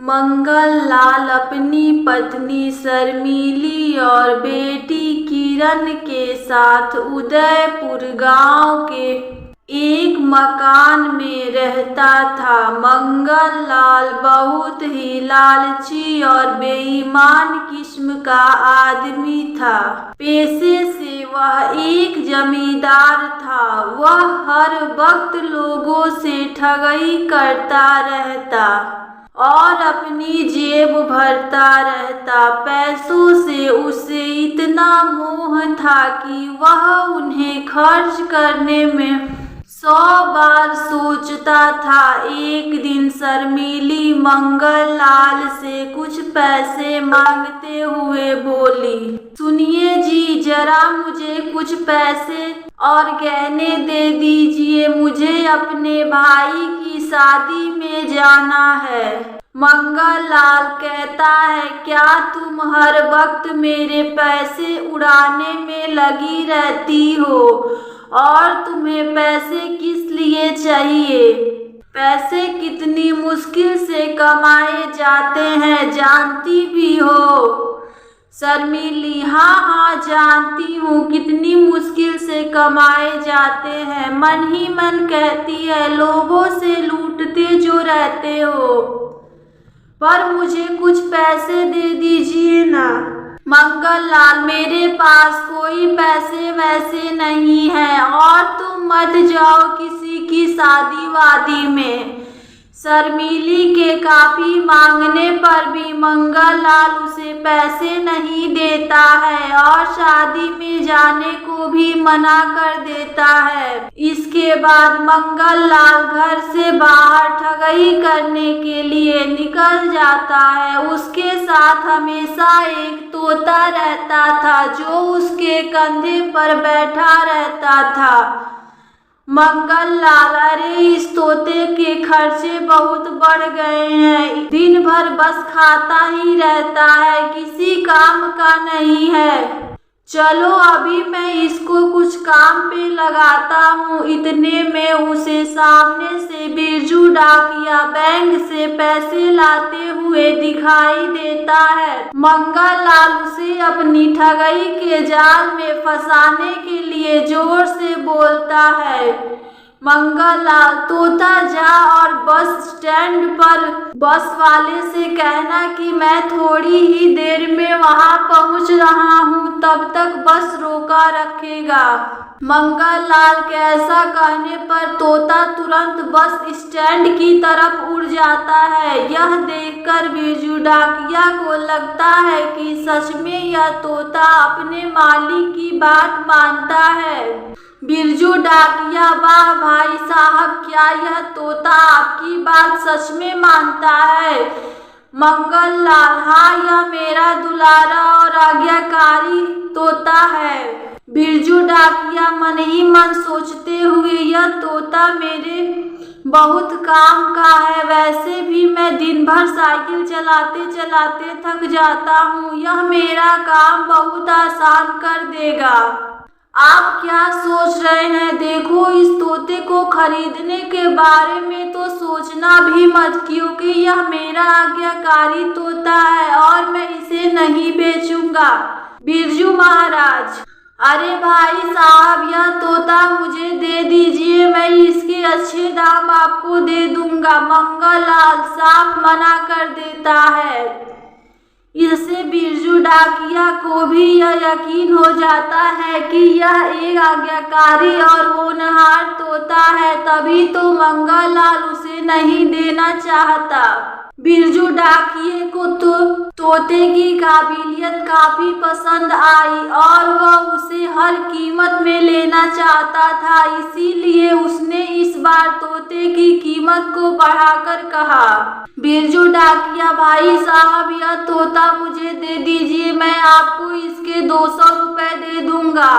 मंगल लाल अपनी पत्नी शर्मिली और बेटी किरण के साथ उदयपुर गांव के एक मकान में रहता था। मंगल लाल बहुत ही लालची और बेईमान किस्म का आदमी था। पेशे से वह एक जमींदार था। वह हर वक्त लोगों से ठगी करता रहता और अपनी जेब भरता रहता। पैसों से उसे इतना मोह था कि वह उन्हें खर्च करने में 100 बार सोचता था। एक दिन शर्मिली मंगल लाल से कुछ पैसे मांगते हुए बोली, सुनिए जी, जरा मुझे कुछ पैसे और गहने दे दीजिए, मुझे अपने भाई की शादी में जाना है। मंगल लाल कहता है, क्या तुम हर वक्त मेरे पैसे उड़ाने में लगी रहती हो और तुम्हें पैसे किस लिए चाहिए? पैसे कितनी मुश्किल से कमाए जाते हैं, जानती भी हो? शर्मिली, हाँ जानती हूँ, कितनी मुश्किल से कमाए जाते हैं। मन ही मन कहती है, लोगों से लूटते जो रहते हो, पर मुझे कुछ पैसे दे दीजिए ना। मंगल लाल, मेरे पास कोई पैसे वैसे नहीं है और तुम मत जाओ किसी की शादी वादी में। शर्मिली के काफी मांगने पर भी मंगल लाल उसे पैसे नहीं देता है और शादी में जाने को भी मना कर देता है। इसके बाद मंगल लाल घर से बाहर ठगी करने के लिए निकल जाता है। उसके साथ हमेशा एक तोता रहता था जो उसके कंधे पर बैठा रहता था। मंगल लाल, अरे इस तोते के खर्चे बहुत बढ़ गए हैं, दिन भर बस खाता ही रहता है, किसी काम का नहीं है। चलो अभी मैं इसको कुछ काम पे लगाता हूँ। इतने में उसे सामने से बिरजू डाकिया बैंक से पैसे लाते हुए दिखाई देता है। मंगल लाल उसे अपनी ठगी के जाल में फंसाने के लिए जोर से बोलता है, मंगल लाल, तोता जा और बस स्टैंड पर बस वाले से कहना कि मैं थोड़ी ही देर में वहां पहुंच रहा हूं, तब तक बस रोका रखेगा। मंगल लाल के ऐसा कहने पर तोता तुरंत बस स्टैंड की तरफ उड़ जाता है। यह देखकर बिरजू डाकिया को लगता है कि सच में यह तोता अपने मालिक की बात मानता है। बिरजू डाकिया, वाह भाई साहब, क्या यह तोता आपकी बात सच में मानता है? मंगल लाल, हाँ, यह मेरा दुलारा और आज्ञाकारी तोता है। बिरजू डाकिया मन ही मन सोचते हुए, यह तोता मेरे बहुत काम का है, वैसे भी मैं दिन भर साइकिल चलाते चलाते थक जाता हूँ, यह मेरा काम बहुत आसान कर देगा। आप क्या सोच रहे हैं? देखो, इस तोते को खरीदने के बारे में तो सोचना भी मत, क्योंकि यह मेरा आज्ञाकारी तोता है और मैं इसे नहीं बेचूंगा। बिरजू महाराज, अरे भाई साहब, यह तोता मुझे दे दीजिए, मैं इसके अच्छे दाम आपको दे दूंगा। मंगल लाल साफ मना कर देता है। इससे बिरजू डाकिया को भी यह यकीन हो जाता है कि यह एक आज्ञाकारी और होनहार तोता है, तभी तो मंगल लाल उसे नहीं देना चाहता। बिरजू डाकिये को तो तोते की काबिलियत काफी पसंद आई और वह उसे हर कीमत में लेना चाहता था, इसीलिए उसने इस बार तोते की कीमत को बढ़ाकर कहा, बिरजू डाकिया भाई साहब, यह तोता मुझे दे दीजिए, मैं आपको इसके 200 रुपए दे दूंगा।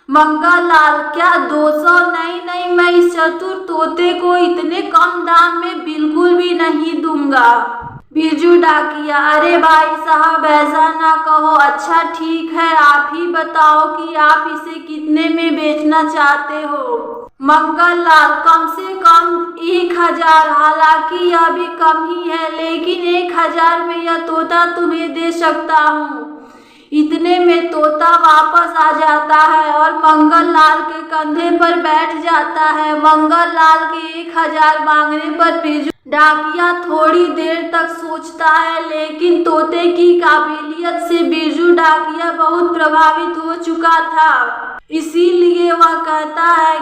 मंगल लाल, क्या 200? नहीं, मैं इस चतुर तोते को इतने कम दाम में बिल्कुल भी नहीं दूंगा। बिरजू डाकिया, अरे भाई साहब, ऐसा ना कहो। अच्छा ठीक है, आप ही बताओ कि आप इसे कितने में बेचना चाहते हो। मंगल लाल, कम से कम 1000, हालांकि यह भी कम ही है, लेकिन 1000 में यह तोता तुम्हें दे सकता हूँ। इतने में तोता वापस आ जाता है और मंगल लाल के कंधे पर बैठ जाता है। मंगल लाल के 1000 मांगने पर बिरजू डाकिया थोड़ी देर तक सोचता है, लेकिन तोते की काबिलियत से बिरजू डाकिया बहुत प्रभावित हो चुका था। इसीलिए वह कहता है,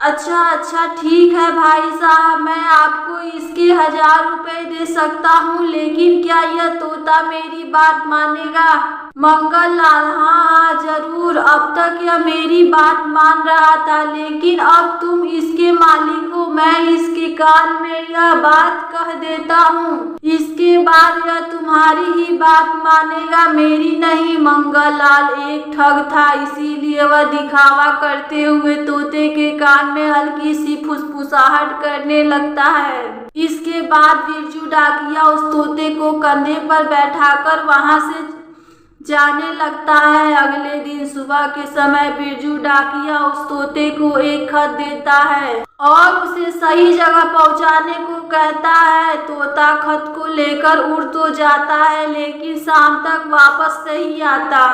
अच्छा ठीक है भाई साहब, मैं आपको इसके 1000 रुपए दे सकता हूँ, लेकिन क्या यह तोता मेरी बात मानेगा? मंगल लाल, हाँ जरूर, अब तक यह मेरी बात मान रहा था, लेकिन अब तुम इसके मालिक हो, मैं इसके कान में यह बात कह देता हूँ, इसके बाद यह तुम्हारी ही बात मानेगा, मेरी नहीं। मंगल लाल एक ठग था, इसीलिए वह दिखावा करते हुए तोते के कान में हल्की सी फुसफुसाहट करने लगता है। इसके बाद बिरजू डाकिया उस तोते को कंधे पर बैठाकर वहां से जाने लगता है। अगले दिन सुबह के समय बिरजू डाकिया उस तोते को एक खत देता है और उसे सही जगह पहुंचाने को कहता है। तोता खत को लेकर उड़ तो जाता है, लेकिन शाम तक वापस नहीं आता।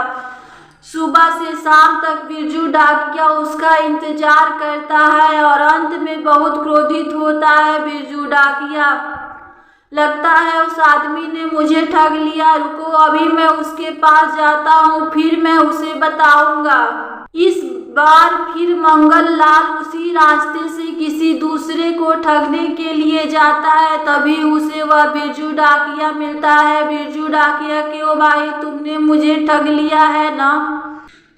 सुबह से शाम तक बिरजू डाकिया उसका इंतजार करता है और अंत में बहुत क्रोधित होता है। बिरजू डाकिया, लगता है उस आदमी ने मुझे ठग लिया, रुको अभी मैं उसके पास जाता हूँ, फिर मैं उसे बताऊंगा। इस बार फिर मंगल लाल उसी रास्ते से किसी दूसरे को ठगने के लिए जाता है। तभी उसे वह बिरजू डाकिया मिलता है। बिरजू डाकिया, क्यों भाई, तुमने मुझे ठग लिया है ना?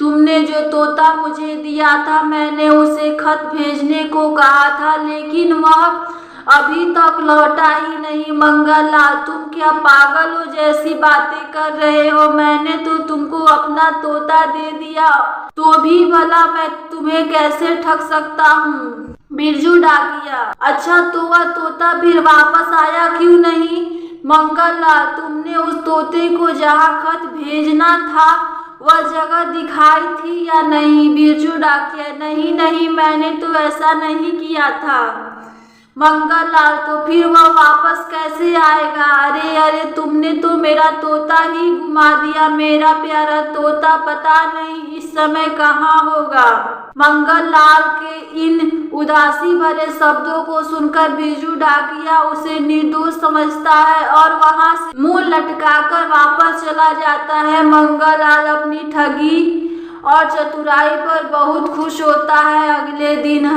तुमने जो तोता मुझे दिया था, मैंने उसे खत भेजने को कहा था, लेकिन वह अभी तक लौटा ही नहीं। मंगल लाल, तुम क्या पागल हो जैसी बातें कर रहे हो? मैंने तो तुमको अपना तोता दे दिया, तो भी भला मैं तुम्हें कैसे ठग सकता हूँ? बिरजू डाकिया, अच्छा तो वह तोता फिर वापस आया क्यों नहीं? मंगल लाल, तुमने उस तोते को जहाँ खत भेजना था वह जगह दिखाई थी या नहीं? बिरजू डाकिया, नहीं, मैंने तो ऐसा नहीं किया था। मंगल लाल, तो फिर वह वापस कैसे आएगा? अरे तुमने तो मेरा तोता ही घुमा दिया, मेरा प्यारा तोता पता नहीं इस समय कहाँ होगा। मंगल लाल के इन उदासी भरे शब्दों को सुनकर बिरजू डाकिया उसे निर्दोष समझता है और वहां से मुंह लटकाकर वापस चला जाता है। मंगल लाल अपनी ठगी और चतुराई पर बहुत खुश होता है। अगले दिन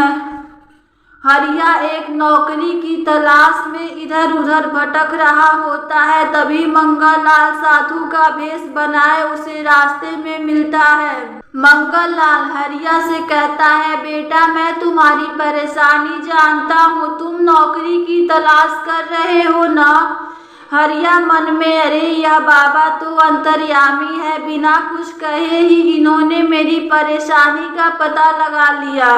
हरिया एक नौकरी की तलाश में इधर उधर भटक रहा होता है। तभी मंगल लाल साधु का भेष बनाए उसे रास्ते में मिलता है। मंगल लाल हरिया से कहता है, बेटा मैं तुम्हारी परेशानी जानता हूँ, तुम नौकरी की तलाश कर रहे हो ना? हरिया मन में, अरे यह बाबा तो अंतर्यामी है, बिना कुछ कहे ही इन्होंने मेरी परेशानी का पता लगा लिया।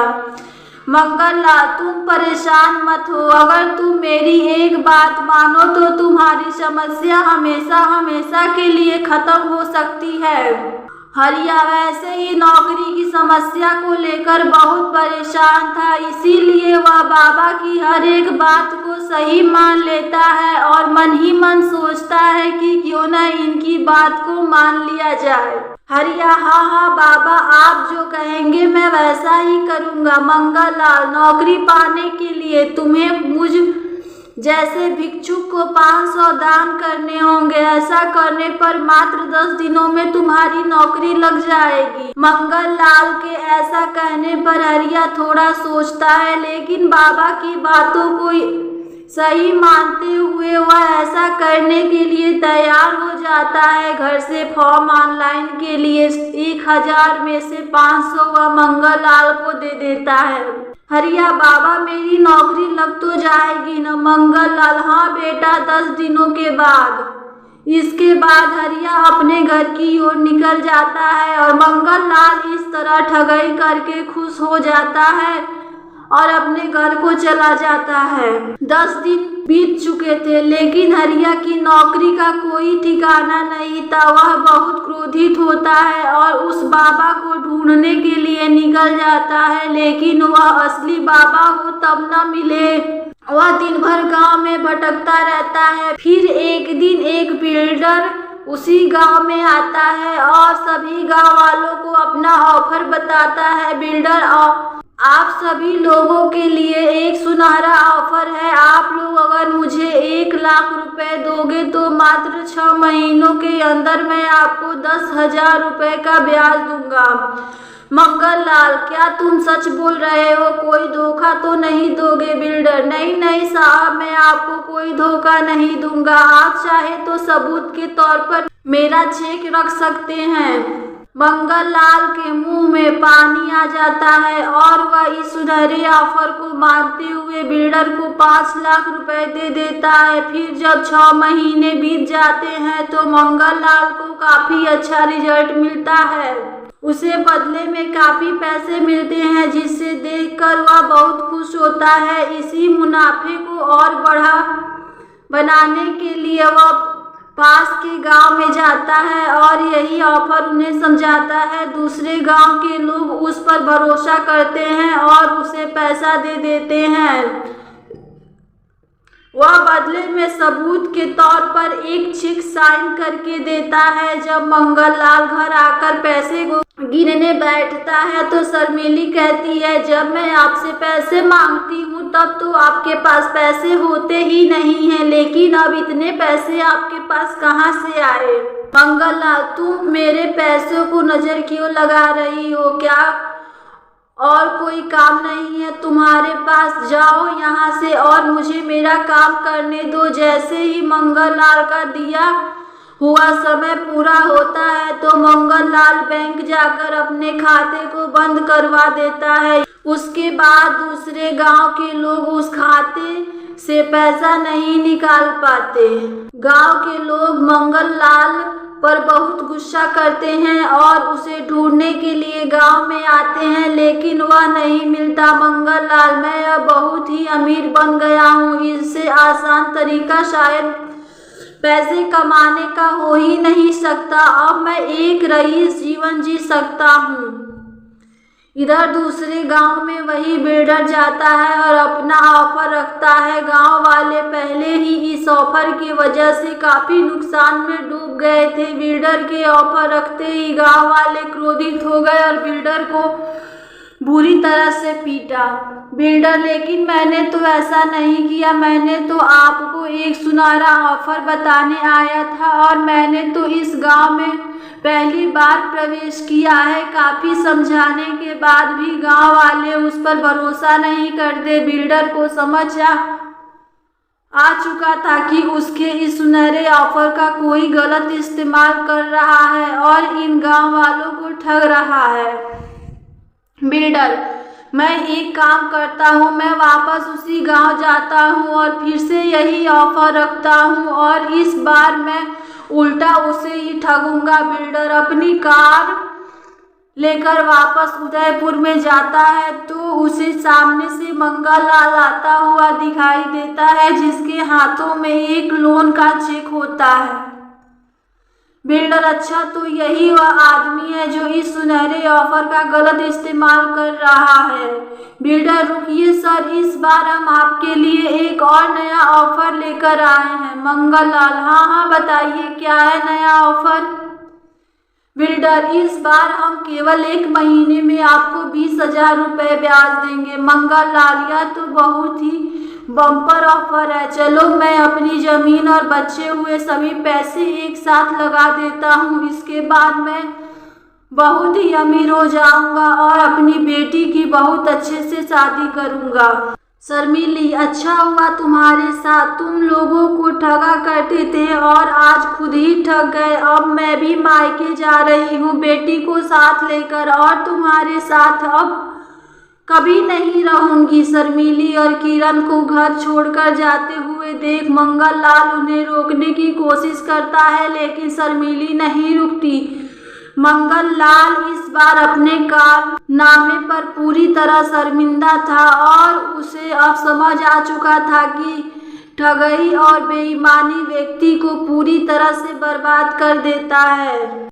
मंगल लाल, तुम परेशान मत हो, अगर तुम मेरी एक बात मानो तो तुम्हारी समस्या हमेशा के लिए खत्म हो सकती है। हरिया वैसे ही नौकरी की समस्या को लेकर बहुत परेशान था, इसीलिए वह बाबा की हर एक बात को सही मान लेता है और मन ही मन सोचता है कि क्यों न इनकी बात को मान लिया जाए। हरिया, हाँ बाबा, आप जो कहेंगे मैं वैसा ही करूँगा। मंगल लाल, नौकरी पाने के लिए तुम्हें मुझ जैसे भिक्षुक को 500 दान करने होंगे। ऐसा करने पर मात्र 10 दिनों में तुम्हारी नौकरी लग जाएगी। मंगल लाल के ऐसा कहने पर हरिया थोड़ा सोचता है, लेकिन बाबा की बातों को सही मानते हुए वह ऐसा करने के लिए तैयार हो जाता है। घर से फॉर्म ऑनलाइन के लिए 1000 में से 500 वह मंगल लाल को दे देता है। हरिया, बाबा मेरी नौकरी लग तो जाएगी न? मंगल लाल, हाँ बेटा, 10 दिनों के बाद। इसके बाद हरिया अपने घर की ओर निकल जाता है और मंगल लाल इस तरह ठगाई करके खुश हो जाता है और अपने घर को चला जाता है। 10 दिन बीत चुके थे, लेकिन हरिया की नौकरी का कोई ठिकाना नहीं था। वह बहुत क्रोधित होता है और उस बाबा को ढूंढने के लिए निकल जाता है, लेकिन वह असली बाबा हो तब न मिले। वह दिन भर गांव में भटकता रहता है। फिर एक दिन एक बिल्डर उसी गांव में आता है और सभी गांव वालों को अपना ऑफर बताता है। बिल्डर, आप सभी लोगों के लिए एक सुनहरा ऑफर है। आप लोग अगर मुझे 1 लाख रुपए दोगे तो मात्र 6 महीनों के अंदर मैं आपको 10,000 रुपए का ब्याज दूंगा। मंगल लाल, क्या तुम सच बोल रहे हो? कोई धोखा तो नहीं दोगे? बिल्डर, नहीं नहीं साहब, मैं आपको कोई धोखा नहीं दूंगा। आप चाहे तो सबूत के तौर पर मेरा चेक रख सकते हैं। मंगल लाल के मुंह में पानी आ जाता है और वह इस सुनहरे ऑफर को मानते हुए बिल्डर को 5 लाख रुपए दे देता है। फिर जब 6 महीने बीत जाते हैं तो मंगल लाल को काफी अच्छा रिजल्ट मिलता है। उसे बदले में काफी पैसे मिलते हैं, जिसे देखकर वह बहुत खुश होता है। इसी मुनाफे को और बनाने के लिए वह पास के गांव में जाता है और यही ऑफर उन्हें समझाता है। दूसरे गांव के लोग उस पर भरोसा करते हैं और उसे पैसा दे देते हैं। वह बदले में सबूत के तौर पर एक चेक साइन करके देता है। जब मंगल लाल घर आकर पैसे को गिनने बैठता है तो शर्मिली कहती है, जब मैं आपसे पैसे मांगती हूँ तब तो आपके पास पैसे होते ही नहीं हैं, लेकिन अब इतने पैसे आपके पास कहाँ से आए? मंगल लाल, तुम मेरे पैसों को नजर क्यों लगा रही हो? क्या और कोई काम नहीं है तुम्हारे पास? जाओ यहाँ से और मुझे मेरा काम करने दो। जैसे ही मंगल लाल का दिया हुआ समय पूरा होता है तो मंगल लाल बैंक जाकर अपने खाते को बंद करवा देता है। उसके बाद दूसरे गांव के लोग उस खाते से पैसा नहीं निकाल पाते। गांव के लोग मंगल लाल पर बहुत गुस्सा करते हैं और उसे ढूंढने के लिए गांव में आते हैं, लेकिन वह नहीं मिलता। मंगल लाल, मैं अब बहुत ही अमीर बन गया हूँ। इससे आसान तरीका शायद पैसे कमाने का हो ही नहीं सकता। अब मैं एक रईस जीवन जी सकता हूँ। इधर दूसरे गांव में वही बिल्डर जाता है और अपना ऑफर रखता है। गांव वाले पहले ही इस ऑफर की वजह से काफी नुकसान में डूब गए थे। बिल्डर के ऑफर रखते ही गांव वाले क्रोधित हो गए और बिल्डर को बुरी तरह से पीटा। बिल्डर, लेकिन मैंने तो ऐसा नहीं किया। मैंने तो आपको एक सुनहरा ऑफर बताने आया था और मैंने तो इस गांव में पहली बार प्रवेश किया है। काफी समझाने के बाद भी गांव वाले उस पर भरोसा नहीं करते। बिल्डर को समझ आ चुका था कि उसके इस सुनहरे ऑफर का कोई गलत इस्तेमाल कर रहा है और इन गांव वालों को ठग रहा है। बिल्डर, मैं एक काम करता हूँ, मैं वापस उसी गांव जाता हूँ और फिर से यही ऑफर रखता हूँ और इस बार मैं उल्टा उसे ही ठगूंगा। बिल्डर अपनी कार लेकर वापस उदयपुर में जाता है तो उसे सामने से मंगल लाल आता हुआ दिखाई देता है, जिसके हाथों में एक लोन का चेक होता है। बिल्डर, अच्छा तो यही वह आदमी है जो इस सुनहरे ऑफर का गलत इस्तेमाल कर रहा है। बिल्डर, रुकिए सर, इस बार हम आपके लिए एक और नया ऑफर लेकर आए हैं। मंगल लाल, हाँ बताइए क्या है नया ऑफर? बिल्डर, इस बार हम केवल 1 महीने में आपको 20,000 रुपए ब्याज देंगे। मंगल लाल, यह तो बहुत ही बम्पर ऑफर है। चलो मैं अपनी जमीन और बचे हुए सभी पैसे एक साथ लगा देता हूँ। इसके बाद मैं बहुत ही अमीर हो जाऊंगा और अपनी बेटी की बहुत अच्छे से शादी करूंगा। शर्मिली, अच्छा हुआ तुम्हारे साथ, तुम लोगों को ठगा करते थे और आज खुद ही ठग गए। अब मैं भी मायके जा रही हूँ बेटी को साथ लेकर और तुम्हारे साथ अब कभी नहीं रहूंगी। शर्मिली और किरण को घर छोड़कर जाते हुए देख मंगल लाल उन्हें रोकने की कोशिश करता है, लेकिन शर्मिली नहीं रुकती। मंगल लाल इस बार अपने कारनामे पर पूरी तरह शर्मिंदा था और उसे अब समझ आ चुका था कि ठगई और बेईमानी व्यक्ति को पूरी तरह से बर्बाद कर देता है।